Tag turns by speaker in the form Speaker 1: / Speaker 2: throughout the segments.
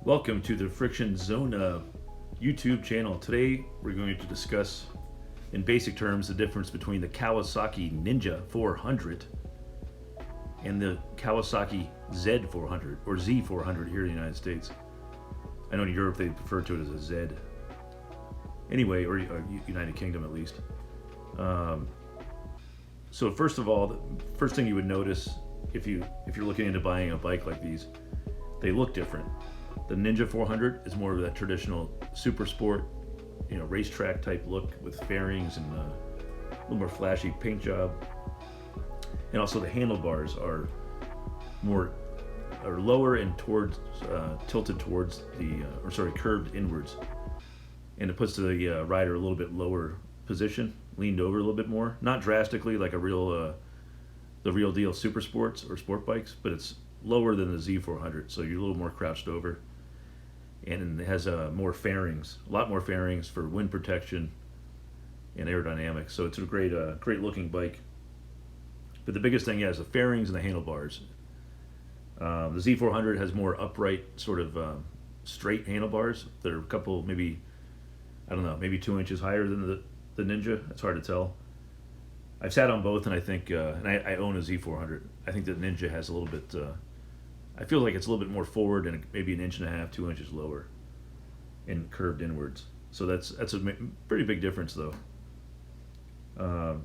Speaker 1: Welcome to the Friction Zone YouTube channel. Today we're going to discuss in basic terms the difference between the Kawasaki Ninja 400 and the Kawasaki Z400 or Z400 here in the United States. I know in Europe they refer to it as a Z. Anyway, or United Kingdom at least. So first of all, the first thing you would notice if you're looking into buying a bike like these, they look different. The Ninja 400 is more of that traditional super sport, racetrack type look with fairings and a little more flashy paint job. And also the handlebars are lower and tilted towards curved inwards, and it puts the rider a little bit lower position, leaned over a little bit more. Not drastically like the real deal super sports or sport bikes, but it's lower than the Z400, so you're a little more crouched over. And it has a lot more fairings for wind protection and aerodynamics. So it's a great looking bike. But the biggest thing is the fairings and the handlebars. The Z400 has more upright, sort of straight handlebars. They're a couple, maybe 2 inches higher than the Ninja. It's hard to tell. I've sat on both, and I think, and I own a Z400. I think the Ninja has a little bit. I feel like it's a little bit more forward and maybe 1.5 inches, 2 inches lower, and curved inwards. So that's a pretty big difference, though. Now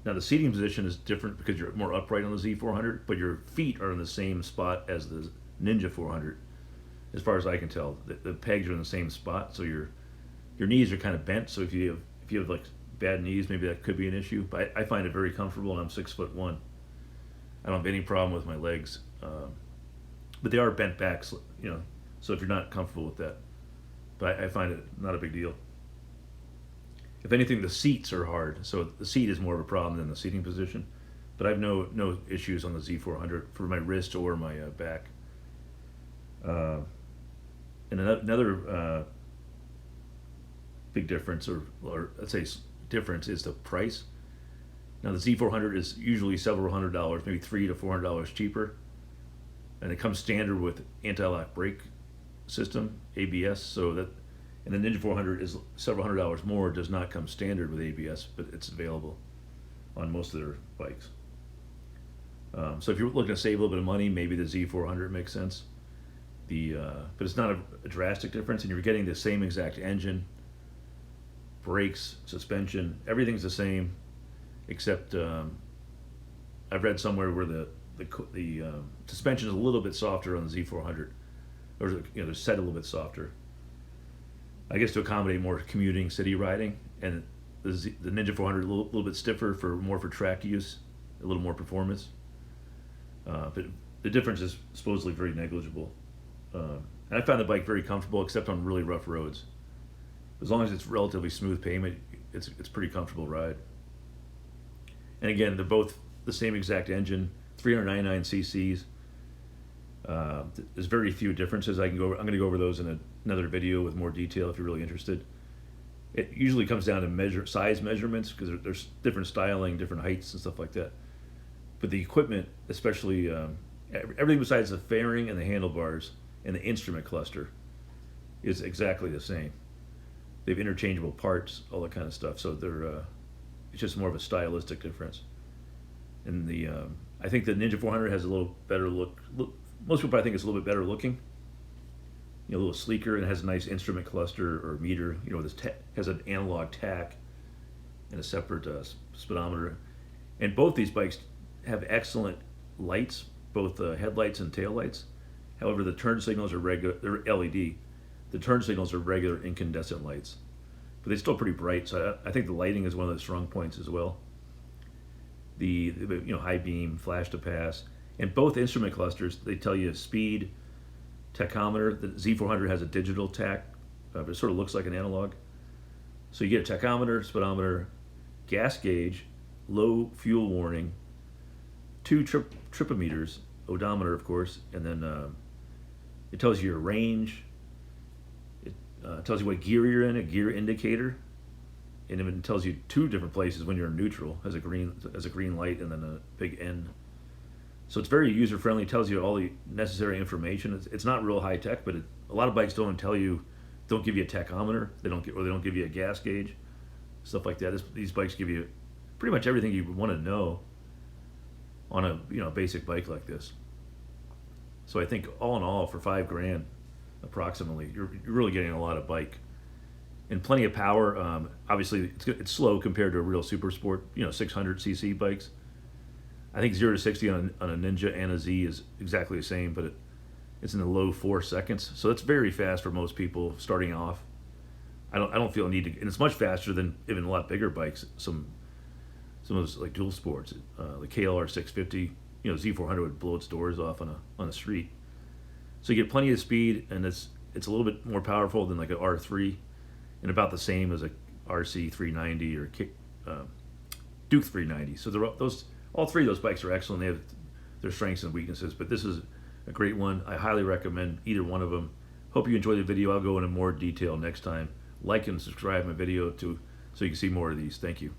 Speaker 1: the seating position is different because you're more upright on the Z400, but your feet are in the same spot as the Ninja 400, as far as I can tell. The pegs are in the same spot, so your knees are kind of bent. So if you have like bad knees, maybe that could be an issue. But I find it very comfortable, and I'm 6'1". I don't have any problem with my legs, but they are bent back, so if you're not comfortable with that. But I find it not a big deal. If anything, the seats are hard, so the seat is more of a problem than the seating position. But I have no issues on the Z400 for my wrist or my back. And another big difference, or let's say difference, is the price. Now the Z400 is usually several $100s, maybe $300 to $400 cheaper, and it comes standard with anti-lock brake system, ABS. And the Ninja 400 is several $100s more. It does not come standard with ABS, but it's available on most of their bikes. So if you're looking to save a little bit of money, maybe the Z400 makes sense. But it's not a drastic difference, and you're getting the same exact engine, brakes, suspension, everything's the same. Except I've read somewhere where the suspension is a little bit softer on the Z400, or they're set a little bit softer. I guess to accommodate more commuting, city riding, and the Ninja 400 a little bit stiffer for track use, a little more performance. But the difference is supposedly very negligible. And I found the bike very comfortable, except on really rough roads. As long as it's relatively smooth pavement, it's a pretty comfortable ride. And again, they're both the same exact engine, 399 cc's. There's very few differences. I'm going to go over those in another video with more detail if you're really interested. It usually comes down to size measurements, because there's different styling, different heights and stuff like that. But the equipment, especially everything besides the fairing and the handlebars and the instrument cluster, is exactly the same. They have interchangeable parts, all that kind of stuff. So it's just more of a stylistic difference. And I think the Ninja 400 has a little better look. Most people probably think it's a little bit better looking. A little sleeker, and has a nice instrument cluster or meter. This has an analog tach and a separate speedometer. And both these bikes have excellent lights, both headlights and tail lights. However, the turn signals are they're LED. The turn signals are regular incandescent lights, but they're still pretty bright. So I think the lighting is one of the strong points as well. The high beam, flash to pass, and both instrument clusters, they tell you speed, tachometer. The Z400 has a digital tach, but it sort of looks like an analog. So you get a tachometer, speedometer, gas gauge, low fuel warning, 2 tripometers, odometer of course, and then it tells you your range. It tells you what gear you're in, a gear indicator, and it tells you 2 different places when you're in neutral, has a green light and then a big N So it's very user friendly. It tells you all the necessary information. It's not real high tech, but a lot of bikes don't tell you, don't give you a tachometer. Or they don't give you a gas gauge, stuff like that. These bikes give you pretty much everything you want to know on a basic bike like this. So I think all in all, for $5,000 approximately, you're really getting a lot of bike and plenty of power. Obviously, it's slow compared to a real super sport, 600cc bikes. I think 0 to 60 on a Ninja and a Z is exactly the same, but it's in the low 4 seconds. So it's very fast for most people starting off. I don't feel a need to, and it's much faster than even a lot bigger bikes. Some of those like dual sports, the KLR 650, Z400 would blow its doors off on the street. So you get plenty of speed, and it's a little bit more powerful than like an R3, and about the same as a RC 390 or Duke 390. So all three of those bikes are excellent. They have their strengths and weaknesses, but this is a great one. I highly recommend either one of them. Hope you enjoyed the video. I'll go into more detail next time. Like and subscribe my video so you can see more of these. Thank you.